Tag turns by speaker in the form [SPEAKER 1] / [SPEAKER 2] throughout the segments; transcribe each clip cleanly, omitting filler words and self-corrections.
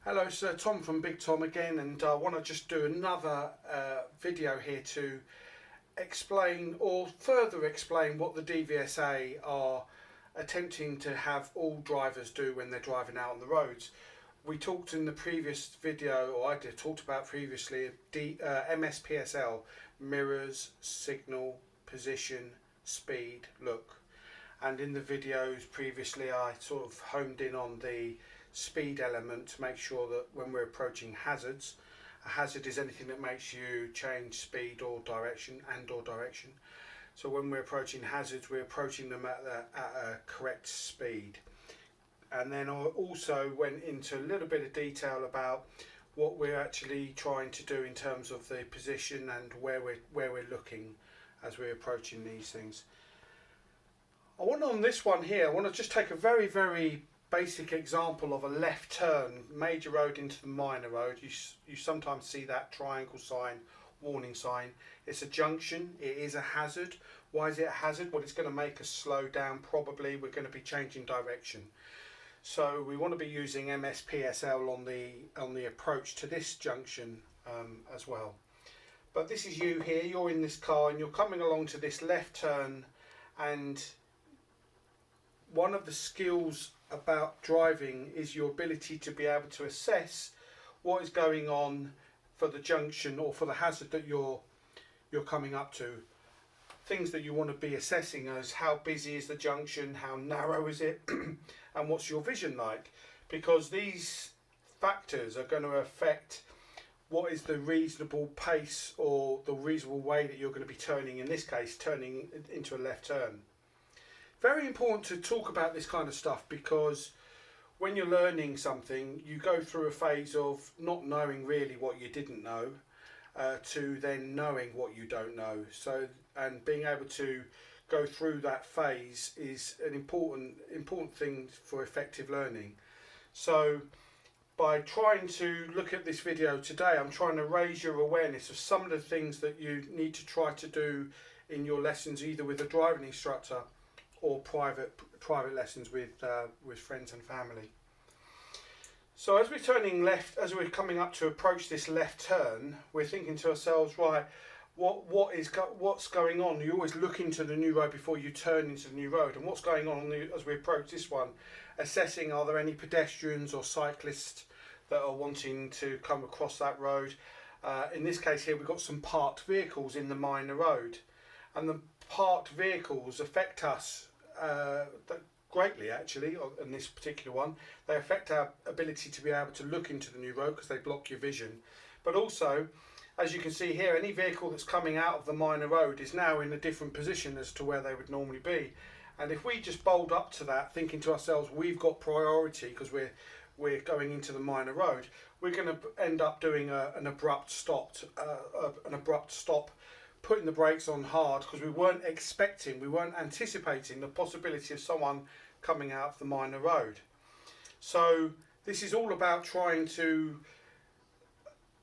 [SPEAKER 1] Hello, Sir Tom from Big Tom again, and I want to just do another video here to explain or further explain what the DVSA are attempting to have all drivers do when they're driving out on the roads. We talked in the previous video, or I talked about previously, MSPSL, mirrors, signal, position, speed, look. And in the videos previously I sort of homed in on the speed element to make sure that when we're approaching hazards, a hazard is anything that makes you change speed or direction or direction. So when we're approaching hazards, we're approaching them at a correct speed. And then I also went into a little bit of detail about what we're actually trying to do in terms of the position and where we're looking as we're approaching these things. On this one here, I want to just take a very basic example of a left turn, major road into the minor road. You sometimes see that triangle sign, warning sign. It's a junction, it is a hazard. Why is it a hazard? Well, it's going to make us slow down probably. We're going to be changing direction. So we want to be using MSPSL on the approach to this junction as well. But this is you here, you're in this car and you're coming along to this left turn, and one of the skills about driving is your ability to be able to assess what is going on for the junction or for the hazard that you're coming up to. Things that you want to be assessing as how busy is the junction, how narrow is it, and what's your vision like, because these factors are going to affect what is the reasonable pace or the reasonable way that you're going to be turning, in this case turning into a left turn. Very important to talk about this kind of stuff, because when you're learning something you go through a phase of not knowing really what you didn't know to then knowing what you don't know. So, and being able to go through that phase is an important thing for effective learning. So by trying to look at this video today, I'm trying to raise your awareness of some of the things that you need to try to do in your lessons, either with a driving instructor or private lessons with friends and family. So as we're turning left, as we're coming up to approach this left turn, we're thinking to ourselves, right, what's going on? You always look into the new road before you turn into the new road, and what's going on as we approach this one? Assessing, are there any pedestrians or cyclists that are wanting to come across that road? In this case here, we've got some parked vehicles in the minor road, and the parked vehicles affect us greatly actually. In this particular one, they affect our ability to be able to look into the new road because they block your vision. But also, as you can see here, any vehicle that's coming out of the minor road is now in a different position as to where they would normally be. And if we just bold up to that, thinking to ourselves we've got priority because we're going into the minor road, we're going to end up doing an abrupt stop, putting the brakes on hard, because we weren't anticipating the possibility of someone coming out of the minor road. So this is all about trying to,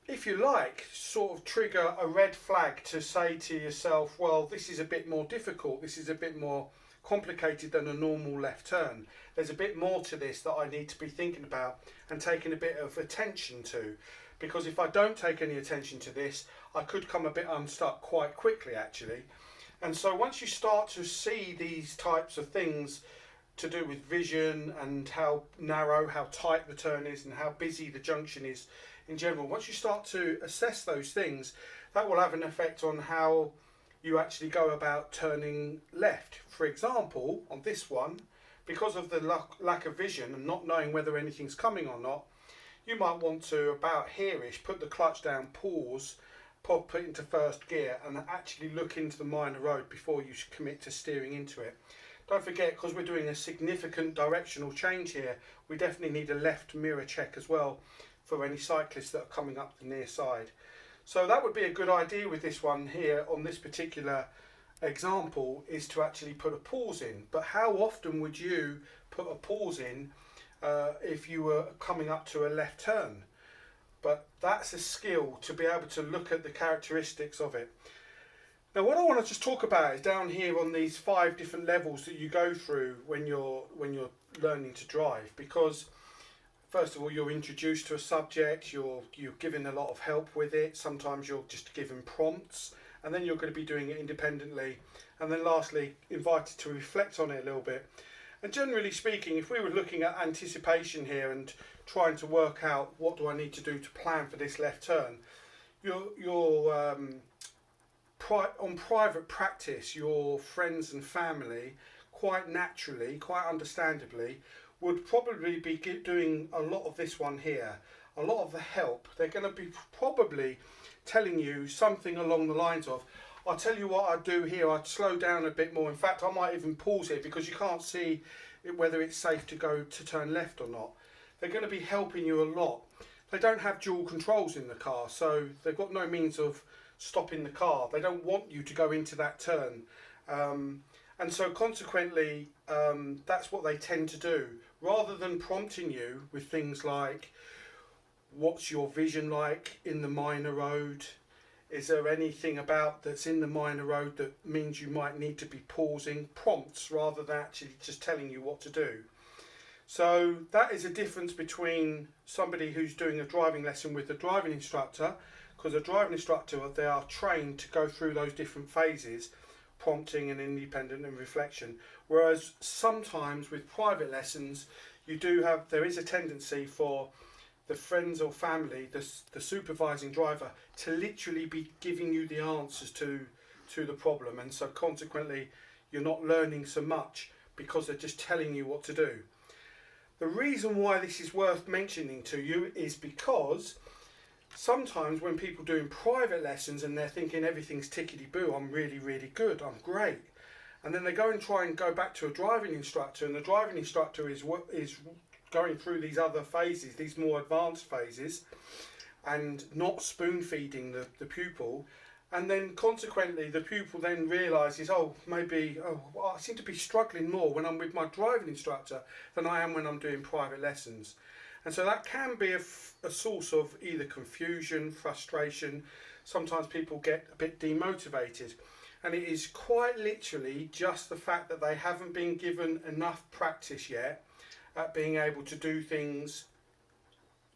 [SPEAKER 1] if you like, sort of trigger a red flag to say to yourself, well, this is a bit more difficult, this is a bit more complicated than a normal left turn. There's a bit more to this that I need to be thinking about and taking a bit of attention to, because if I don't take any attention to this, I could come a bit unstuck quite quickly actually. And so once you start to see these types of things to do with vision and how narrow, how tight the turn is and how busy the junction is in general, once you start to assess those things, that will have an effect on how you actually go about turning left. For example, on this one, because of the lack of vision and not knowing whether anything's coming or not, you might want to, about here-ish, put the clutch down, pause, put it into first gear and actually look into the minor road before you commit to steering into it. Don't forget, because we're doing a significant directional change here, we definitely need a left mirror check as well for any cyclists that are coming up the near side. So that would be a good idea with this one here on this particular example, is to actually put a pause in. But how often would you put a pause in if you were coming up to a left turn? But that's a skill to be able to look at the characteristics of it. Now what I want to just talk about is down here on these 5 different levels that you go through when you're learning to drive, because first of all, you're introduced to a subject, you're given a lot of help with it, sometimes you're just given prompts, and then you're going to be doing it independently, and then lastly invited to reflect on it a little bit. And generally speaking, if we were looking at anticipation here and trying to work out what do I need to do to plan for this left turn, on private practice, your friends and family quite naturally, quite understandably, would probably be doing a lot of this one here, a lot of the help. They're going to be probably telling you something along the lines of, I'll tell you what I'd do here, I'd slow down a bit more. In fact, I might even pause here because you can't see whether it's safe to turn left or not. They're going to be helping you a lot. They don't have dual controls in the car, so they've got no means of stopping the car. They don't want you to go into that turn. And so consequently, that's what they tend to do. Rather than prompting you with things like, what's your vision like in the minor road? Is there anything that's in the minor road that means you might need to be pausing? Prompts rather than actually just telling you what to do. So that is a difference between somebody who's doing a driving lesson with a driving instructor, because a driving instructor, they are trained to go through those different phases, prompting and independent and reflection. Whereas sometimes with private lessons, there is a tendency for the friends or family, the supervising driver, to literally be giving you the answers to the problem, and so consequently you're not learning so much because they're just telling you what to do. The reason why this is worth mentioning to you is because sometimes when people are doing private lessons and they're thinking everything's tickety-boo, I'm really, really good, I'm great. And then they go and try and go back to a driving instructor, and the driving instructor is going through these other phases, these more advanced phases, and not spoon-feeding the pupil. And then consequently the pupil then realises, I seem to be struggling more when I'm with my driving instructor than I am when I'm doing private lessons. And so that can be a source of either confusion, frustration. Sometimes people get a bit demotivated. And it is quite literally just the fact that they haven't been given enough practice yet at being able to do things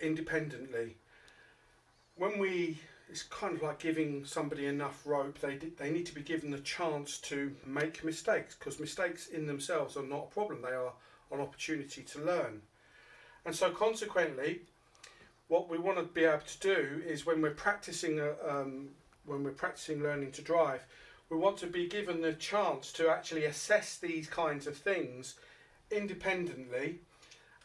[SPEAKER 1] independently. It's kind of like giving somebody enough rope. They need to be given the chance to make mistakes, because mistakes in themselves are not a problem. They are an opportunity to learn. And so consequently, what we want to be able to do is when we're practicing learning to drive, we want to be given the chance to actually assess these kinds of things independently.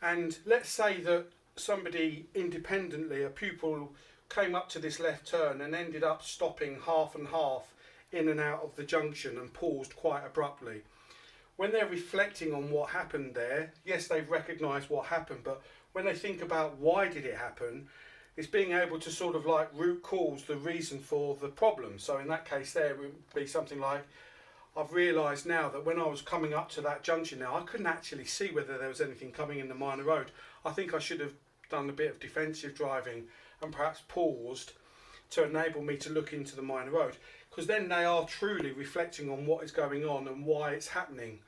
[SPEAKER 1] And let's say that somebody independently, a pupil, came up to this left turn and ended up stopping half and half in and out of the junction and paused quite abruptly. When they're reflecting on what happened there, yes, they've recognised what happened, but when they think about why did it happen, it's being able to sort of like root cause the reason for the problem. So in that case there would be something like, I've realised now that when I was coming up to that junction now, I couldn't actually see whether there was anything coming in the minor road. I think I should have done a bit of defensive driving and perhaps paused to enable me to look into the minor road, because then they are truly reflecting on what is going on and why it's happening.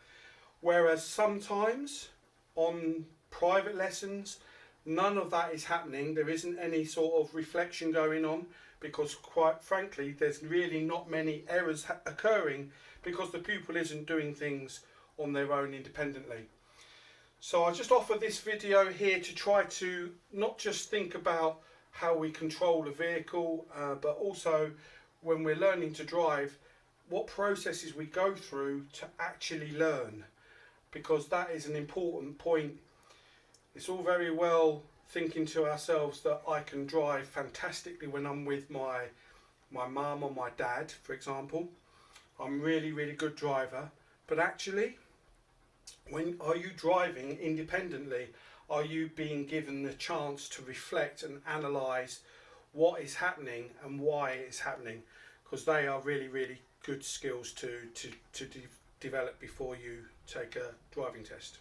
[SPEAKER 1] Whereas sometimes on private lessons, none of that is happening. There isn't any sort of reflection going on, because quite frankly there's really not many errors occurring because the pupil isn't doing things on their own independently. So I just offer this video here to try to not just think about how we control a vehicle, but also when we're learning to drive, what processes we go through to actually learn, because that is an important point. It's all very well thinking to ourselves that I can drive fantastically when I'm with my mum or my dad, for example. I'm really, really good driver, but actually, when are you driving independently? Are you being given the chance to reflect and analyse what is happening and why it's happening? Because they are really, really good skills to develop before you take a driving test.